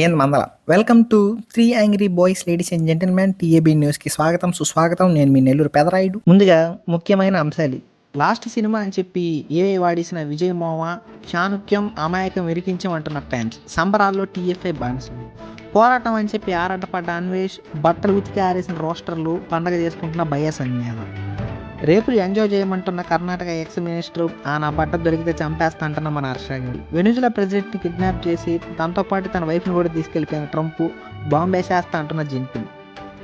ఏంది మందల. Welcome to three angry boys ladies and gentlemen TAB న్యూస్కి స్వాగతం సుస్వాగతం. నేను మీ నెల్లూరు పెదరాయుడు. ముందుగా ముఖ్యమైన అంశాలు. లాస్ట్ సినిమా అని చెప్పి ఏవే వాడేసిన విజయ్ మోవ చాణుక్యం అమాయకం ఇరికించం అంటున్న ఫ్యాన్స్ సంబరాల్లో టీఎఫ్ఐ బానిసలు. పోరాటం అని చెప్పి ఆరాటపడ్డ అన్వేష్ బట్టలు ఉతికి ఆరేసిన రోస్టర్లు పండగ చేసుకుంటున్న భయ సంజ్ఞాన. రేపు ఎంజాయ్ చేయమంటున్న కర్ణాటక ఎక్స్ మినిస్టర్ నా బట్ట దొరికితే చంపేస్తా అంటున్న మన హర్షగాడు. వెనుజులా ప్రెసిడెంట్ని కిడ్నాప్ చేసి తనతో పాటు తన వైఫ్ని కూడా తీసుకెళ్ళిపోయిన ట్రంప్ బాంబే చేస్తా అంటున్న జిన్పింగ్.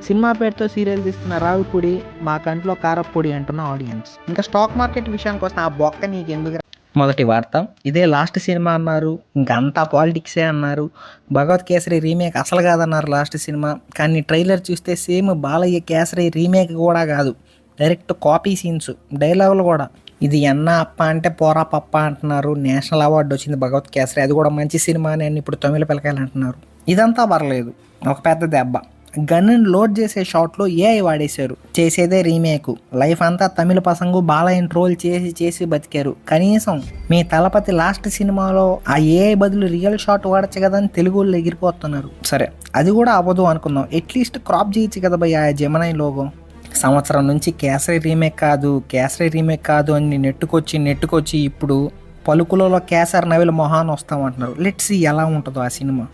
సినిమా పేరుతో సీరియల్ తీస్తున్న రావిపూడి మా కంట్లో కారప్పొడి అంటున్న ఆడియన్స్. ఇంకా స్టాక్ మార్కెట్ విషయానికి వస్తే ఆ బొక్క నీకు ఎందుకు. మొదటి వార్త, ఇదే లాస్ట్ సినిమా అన్నారు, ఇంకంతా పాలిటిక్సే అన్నారు. భగవత్ కేసరి రీమేక్ అసలు కాదన్నారు లాస్ట్ సినిమా. కానీ ట్రైలర్ చూస్తే సేమ్ బాలయ్య కేసరి రీమేక్ కూడా కాదు, డైరెక్ట్ కాపీ సీన్స్, డైలాగులు కూడా. ఇది ఎన్న అప్ప అంటే పోరా పప్ప అంటున్నారు. నేషనల్ అవార్డు వచ్చింది భగవత్ కేసరి, అది కూడా మంచి సినిమా అని ఇప్పుడు తమిళ పిల్లకాయలు అంటున్నారు. ఇదంతా పర్లేదు, ఒక పెద్ద దెబ్బ. గన్ను లోడ్ చేసే షాట్లో ఏఐ వాడేశారు, చేసేదే రీమేక్. లైఫ్ అంతా తమిళ పసంగు బాలయ్యని ట్రోల్ చేసి బతికారు. కనీసం మీ తలపతి లాస్ట్ సినిమాలో ఆ ఏఐ బదులు రియల్ షాట్ వాడచ్చు కదా అని తెలుగు వాళ్ళు ఎగిరిపోతున్నారు. సరే అది కూడా అవ్వదు అనుకుందాం, అట్లీస్ట్ క్రాప్ చేయొచ్చు కదా భయ్య ఆ జెమినై లోగో. సంవత్సరం నుంచి కేసరి రీమేక్ కాదు అని నెట్టుకొచ్చి ఇప్పుడు పలుకులలో కేసరి నవిల మొహాన్ వస్తామంటున్నారు. లెట్స్ సీ ఎలా ఉంటుందో ఆ సినిమా.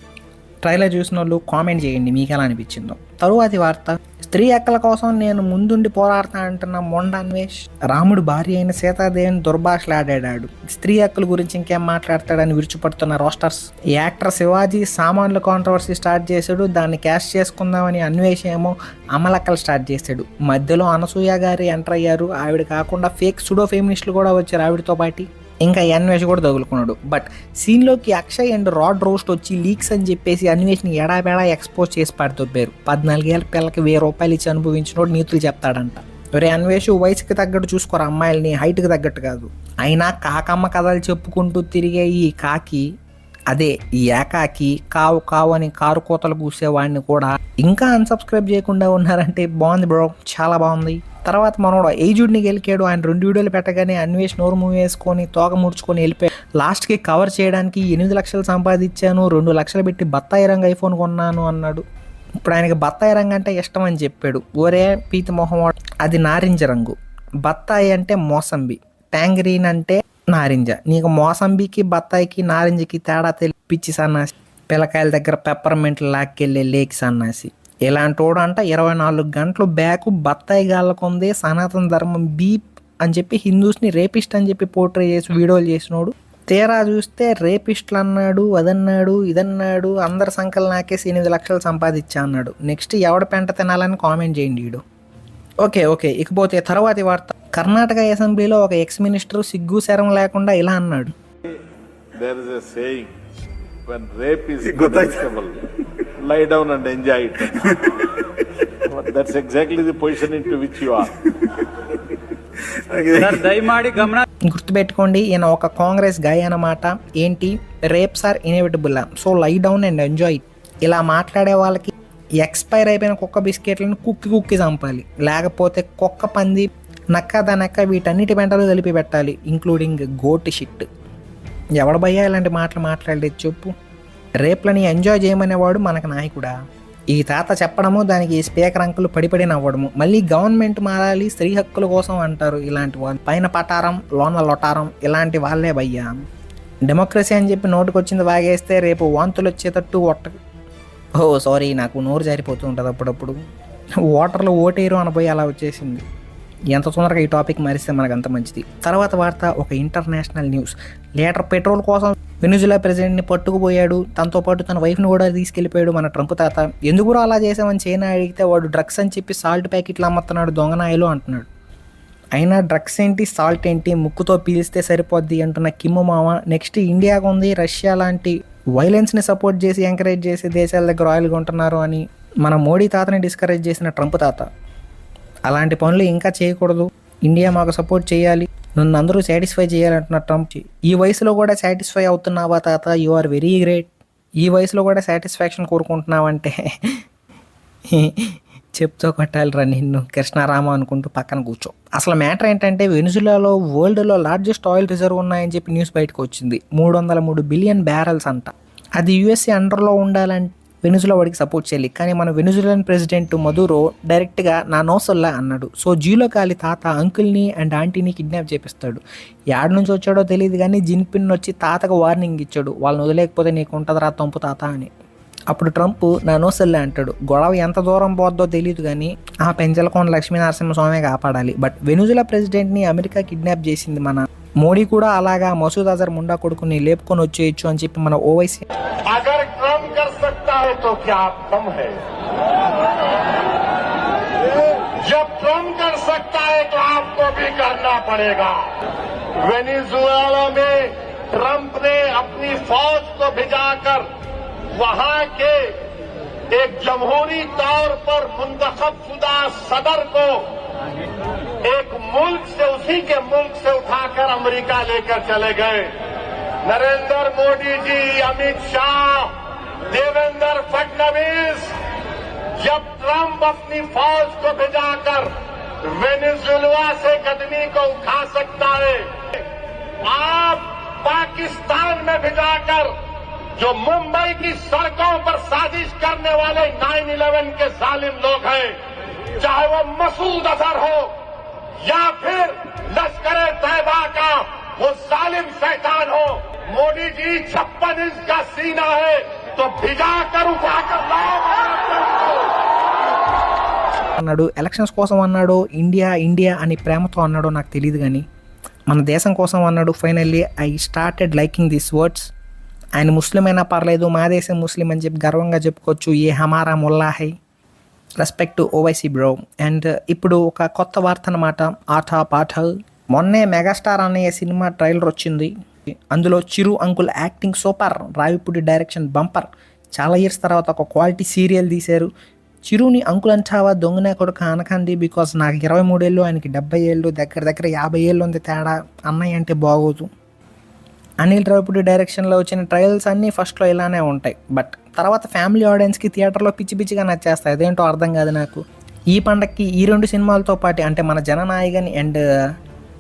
ట్రైలర్ చూసిన వాళ్ళు కామెంట్ చేయండి మీకు ఎలా అనిపించిందో. తరువాతి వార్త, స్త్రీ హక్కుల కోసం నేను ముందుండి పోరాడతా అంటున్న మొండ అన్వేష్ రాముడు భార్య అయిన సీతాదేవిని దుర్భాషలాడాడు. స్త్రీ హక్కుల గురించి ఇంకేం మాట్లాడతాడని విరుచుపడుతున్న రోస్టర్స్. యాక్టర్ శివాజీ సామాన్లు కాంట్రవర్సీ స్టార్ట్ చేశాడు, దాన్ని క్యాష్ చేసుకుందామని అన్వేష్ ఏమో అమలక్కలు స్టార్ట్ చేశాడు. మధ్యలో అనసూయ గారు ఎంటర్ అయ్యారు. ఆవిడ కాకుండా ఫేక్ సుడో ఫెమినిస్టులు కూడా వచ్చారు ఆవిడతో పాటు. ఇంకా అన్వేష్ కూడా తగులుకున్నాడు. బట్ సీన్లోకి అక్షయ్ అండ్ రాడ్ రోస్ట్ వచ్చి లీక్స్ అని చెప్పేసి అన్వేష్ని ఎడాబేడా ఎక్స్పోజ్ చేసి పడుతున్నారు. 14 ఏళ్ళ పిల్లకి ₹1000 ఇచ్చి అనుభవించినోడు నీతులు చెప్తాడంట. ఒరే అన్వేష్, వయసుకి తగ్గట్టు చూసుకోరు అమ్మాయిల్ని, హైట్కి తగ్గట్టు కాదు. అయినా కాకమ్మ కథలు చెప్పుకుంటూ తిరిగే ఈ కాకి, అదే ఈ ఏకాకి కావు కావు అని కారు కోతలు కూసేవాడిని కూడా ఇంకా అన్సబ్స్క్రైబ్ చేయకుండా ఉన్నారంటే బాగుంది బ్రో, చాలా బాగుంది. తర్వాత మనోడు ఏజుడిని గెలికాడు. ఆయన 2 వీడియోలు పెట్టగానే అన్వేష్ నోరు మూవ్ వేసుకొని తోక ముడుచుకొని వెళ్ళిపోయి లాస్ట్కి కవర్ చేయడానికి 8 లక్షలు సంపాదించాను, 2 లక్షలు పెట్టి బత్తాయి రంగు ఐఫోన్ కొన్నాను అన్నాడు. ఇప్పుడు ఆయనకి బత్తాయి రంగు అంటే ఇష్టం అని చెప్పాడు. ఒరే పీతి మొహం, అది నారింజ రంగు. బత్తాయి అంటే మోసంబి, ట్యాంగరీన్ అంటే నారింజ. నీకు మోసంబికి బత్తాయికి నారింజకి తేడా తెలిపించి సన్నాసి, పిల్లకాయల దగ్గర పెప్పర్మెంట్ లాక్కెళ్ళే లేక్ సన్నాసి. ఇలాంటి వాడు అంట 24 గంటలు బ్యాక్ బత్తాయి గాళ్ళకుందే సనాతన ధర్మం బీప్ అని చెప్పి హిందూస్ని రేపిస్ట్ అని చెప్పి పోర్ట్రే చేసి వీడియోలు చేసినోడు. తీరా చూస్తే రేపిస్టులు అన్నాడు, అదన్నాడు, ఇదన్నాడు, అందరి సంఖ్యలు నాకేసి 8 లక్షలు సంపాదించా అన్నాడు. నెక్స్ట్ ఎవడ పెంట తినాలని కామెంట్ చేయండి వీడు. ఓకే ఇకపోతే తర్వాతి వార్త, కర్ణాటక అసెంబ్లీలో ఒక ఎక్స్ మినిస్టర్ సిగ్గు శరం లేకుండా ఇలా అన్నాడు. When rape is punishable, lie down and enjoy it. That's exactly the position into which you are. గుర్తుపెట్టుకోండి, ఈయన ఒక కాంగ్రెస్ గాయ అన్నమాట. ఏంటి, rapes are inevitable, so lie down and enjoy. ఇలా మాట్లాడే వాళ్ళకి ఎక్స్పైర్ అయిపోయిన కుక్క బిస్కెట్లను కుక్కి చంపాలి, లేకపోతే కుక్క, పంది, నక్క, దనక్క వీటన్నిటి వెంటలు కలిపి పెట్టాలి, ఇంక్లూడింగ్ గోట్ షిట్. ఎవడు భయ్యా ఇలాంటి మాటలు మాట్లాడేది చెప్పు. రేపులని ఎంజాయ్ చేయమనేవాడు మనకు నాయకుడా? ఈ తాత చెప్పడము, దానికి స్పీకర్ అంకులు పడిపడి నవ్వడము, మళ్ళీ గవర్నమెంట్ మారాలి స్త్రీ హక్కుల కోసం అంటారు. ఇలాంటి వాళ్ళు పైన పటారం లోన లొటారం, ఇలాంటి వాళ్ళే భయ్యా. డెమోక్రసీ అని చెప్పి నోటుకొచ్చింది వాగేస్తే రేపు వాంతులు వచ్చేటట్టు సారీ నాకు నోరు జారిపోతూ ఉంటుంది అప్పుడప్పుడు. ఓటర్లు ఓటేరు అనబోయి అలా వచ్చేసింది. ఎంత తొందరగా ఈ టాపిక్ మారిస్తే మనకు అంత మంచిది. తర్వాత వార్త, ఒక ఇంటర్నేషనల్ న్యూస్. లీటర్ పెట్రోల్ కోసం వెనుజులా ప్రెసిడెంట్ని పట్టుకుపోయాడు, తనతో పాటు తన వైఫ్ని కూడా తీసుకెళ్ళిపోయాడు మన ట్రంప్ తాత. ఎందుకు అలా చేసామని చైనా అడిగితే వాడు డ్రగ్స్ అని చెప్పి సాల్ట్ ప్యాకెట్లు అమ్ముతున్నాడు, దొంగనాయలు అంటున్నాడు. అయినా డ్రగ్స్ ఏంటి, సాల్ట్ ఏంటి, ముక్కుతో పీలిస్తే సరిపోద్ది అంటున్న కిమ్ము మామ. నెక్స్ట్ ఇండియాకు ఉంది, రష్యా లాంటి వైలెన్స్ని సపోర్ట్ చేసి ఎంకరేజ్ చేసే దేశాల దగ్గర ఆయిల్గా ఉంటున్నారు అని మన మోడీ తాతని డిస్కరేజ్ చేసిన ట్రంప్ తాత. అలాంటి పనులు ఇంకా చేయకూడదు, ఇండియా మాకు సపోర్ట్ చేయాలి, నన్ను అందరూ సాటిస్ఫై చేయాలంటున్న ట్రంప్. ఈ వయసులో కూడా సాటిస్ఫై అవుతున్నావా తాత, యు ఆర్ వెరీ గ్రేట్. ఈ వయసులో కూడా సాటిస్ఫాక్షన్ కోరుకుంటున్నావంటే చెప్తూ కొట్టాలిరా నిన్ను, కృష్ణారామ అనుకుంటూ పక్కన కూర్చో. అసలు మ్యాటర్ ఏంటంటే, వెనిజులాలో వరల్డ్లో లార్జెస్ట్ ఆయిల్ రిజర్వ్ ఉన్నాయని చెప్పి న్యూస్ బయటకు వచ్చింది. 303 బిలియన్ బ్యారల్స్ అంట. అది యుఎస్ఏ అండర్లో ఉండాలంటే వెనుజులా వాడికి సపోర్ట్ చేయాలి. కానీ మన వెనుజులన్ ప్రెసిడెంట్ మదూరో డైరెక్ట్గా నా నోసల్లా అన్నాడు. సో జీలో కాలి తాత అంకుల్ని అండ్ ఆంటీని కిడ్నాప్ చేపిస్తాడు. యాడ్ నుంచి వచ్చాడో తెలియదు కానీ జిన్పిన్ వచ్చి తాతకు వార్నింగ్ ఇచ్చాడు, వాళ్ళని వదిలేకపోతే నీకు ఉంటుందిరా తంపు తాత అని. అప్పుడు ట్రంప్ నా నోసల్లే అంటాడు. గొడవ ఎంత దూరం పోద్దో తెలియదు కానీ ఆ పెంచలకోన లక్ష్మీనరసింహస్వామి కాపాడాలి. బట్ వెనుజులా ప్రెసిడెంట్ని అమెరికా కిడ్నాప్ చేసింది మన మోడీ కూడా అలాగా మసూద్ అజర్ ముండా కొడుకుని లేపుకొని వచ్చేయచ్చు అని చెప్పి మన ఓవైసీ अगर ट्रम्प कर सकता है तो क्या आप कम है? जब ट्रम्प कर सकता है तो आपको भी करना पड़ेगा. वेनेजुएला में ट्रम्प ने अपनी फौज को भिजाकर वहां के एक जमहूरी तौर पर मुंतखब शुदा सदर को एक मुल्क से, उसी के मुल्क से उठाकर अमेरिका लेकर चले गए. नरेंद्र मोदी जी, अमित शाह, देवेंद्र फडणवीस, जब ट्रम्प अपनी फौज को भिजाकर वेनेजुएला से कदमी को उठा सकता है, आप पाकिस्तान में भिजाकर जो मुंबई की सड़कों पर साजिश करने वाले 9/11 के जालिम लोग हैं, चाहे वो मसूद अजहर हो या फिर लश्कर तैयबा का वो जालिम शैतान हो, मोदी जी 56 इंच का सीना है तो भिजाकर उठाकर लाओ. అన్నాడు. ఎలక్షన్స్ కోసం అన్నాడో ఇండియా ఇండియా అని ప్రేమతో అన్నాడో నాకు తెలియదు కానీ మన దేశం కోసం అన్నాడు. Finally I started liking this words. ఆయన ముస్లిం అయినా పర్లేదు, మా దేశం ముస్లిం అని చెప్పి గర్వంగా చెప్పుకోవచ్చు. ఏ హమారా ముల్లా హై. Respect Owaisi bro. అండ్ ఇప్పుడు ఒక కొత్త వార్త అన్నమాట. ఆటా పాఠ మొన్నే మెగాస్టార్ అనే సినిమా ట్రైలర్ వచ్చింది. అందులో Chiru uncle acting super, Ravipudi direction bumper. చాలా ఇయర్స్ తర్వాత ఒక క్వాలిటీ సీరియల్ తీశారు. చిరుని అంకుల్ అంటావా దొంగనే కొడుకు అనకండి, బికాజ్ నాకు 23 ఏళ్ళు, ఆయనకి 70 ఏళ్ళు, దగ్గర 50 ఏళ్ళు ఉంది తేడా. అన్నయ్య అంటే బాగోదు. అనిల్ రావిపూడి డైరెక్షన్లో వచ్చిన ట్రయల్స్ అన్నీ ఫస్ట్లో ఇలానే ఉంటాయి. బట్ తర్వాత ఫ్యామిలీ ఆడియన్స్కి థియేటర్లో పిచ్చి పిచ్చిగా నచ్చేస్తాయి. అదేంటో అర్థం కాదు నాకు. ఈ పండక్కి ఈ 2 సినిమాలతో పాటు అంటే మన జననాయకన్ అండ్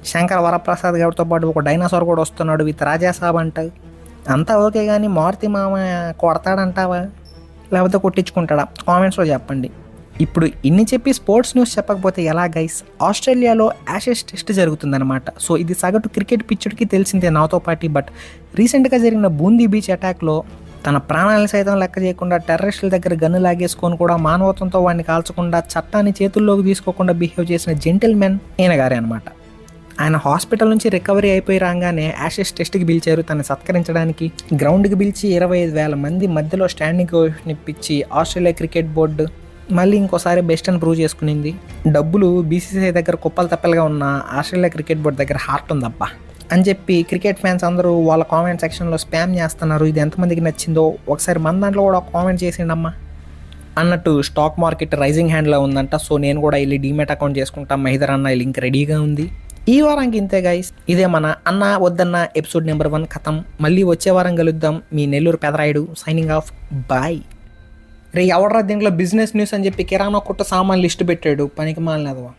శంకర్ వరప్రసాద్ గారితో పాటు ఒక డైనోసార్ కూడా వస్తున్నాడు విత్ రాజాసాబ్ అంట. అంతా ఓకే కానీ మారుతి మామ కొడతాడంటావా లేకపోతే కొట్టించుకుంటాడా? కామెంట్స్లో చెప్పండి. ఇప్పుడు ఇన్ని చెప్పి స్పోర్ట్స్ న్యూస్ చెప్పకపోతే ఎలా గైస్? ఆస్ట్రేలియాలో యాషెస్ టెస్ట్ జరుగుతుందన్నమాట. సో ఇది సగటు క్రికెట్ పిచ్చుడికి తెలిసిందే నాతో పాటు. బట్ రీసెంట్గా జరిగిన బూందీ బీచ్ అటాక్లో తన ప్రాణాలను సైతం లెక్క చేయకుండా టెర్రరిస్టుల దగ్గర గన్ను లాగేసుకొని కూడా మానవత్వంతో వాడిని కాల్చకుండా చట్టాన్ని చేతుల్లోకి తీసుకోకుండా బిహేవ్ చేసిన జెంటిల్మెన్ ఈయన గారే అనమాట. ఆయన హాస్పిటల్ నుంచి రికవరీ అయిపోయి రాగానే యాషెస్ టెస్ట్కి పిలిచారు తనని సత్కరించడానికి. గ్రౌండ్కి పిలిచి 25,000 మంది మధ్యలో స్టాండింగ్ ఓవేషన్ ఇప్పించి ఆస్ట్రేలియా క్రికెట్ బోర్డు మళ్ళీ ఇంకోసారి బెస్ట్ అని ప్రూవ్ చేసుకునింది. డబ్బులు బీసీసీఐ దగ్గర కుప్పలు తప్పలుగా ఉన్న ఆస్ట్రేలియా క్రికెట్ బోర్డు దగ్గర హార్ట్ ఉందబ్బా అని చెప్పి క్రికెట్ ఫ్యాన్స్ అందరూ వాళ్ళ కామెంట్ సెక్షన్లో స్పామ్ చేస్తున్నారు. ఇది ఎంతమందికి నచ్చిందో ఒకసారి మన దాంట్లో కూడా కామెంట్ చేసిండమ్మా అన్నట్టు. స్టాక్ మార్కెట్ రైజింగ్ హ్యాండ్లో ఉందంట. సో నేను కూడా వెళ్ళి డీమెట్ అకౌంట్ చేసుకుంటా. మహిదర్ అన్న లింక్ రెడీగా ఉంది. ఈ వారానికి ఇంతే గైస్. ఇదే మన అన్న వద్దన్న ఎపిసోడ్ నెంబర్ 1 కథం. మళ్ళీ వచ్చే వారం కలుద్దాం. మీ Nellore Pedarayudu signing off. Bye. రే ఎవడరా దీంట్లో బిజినెస్ న్యూస్ అని చెప్పి కిరాణా కొట్ట సామాన్ లిస్ట్ పెట్టాడు పనికి మాలినదవా.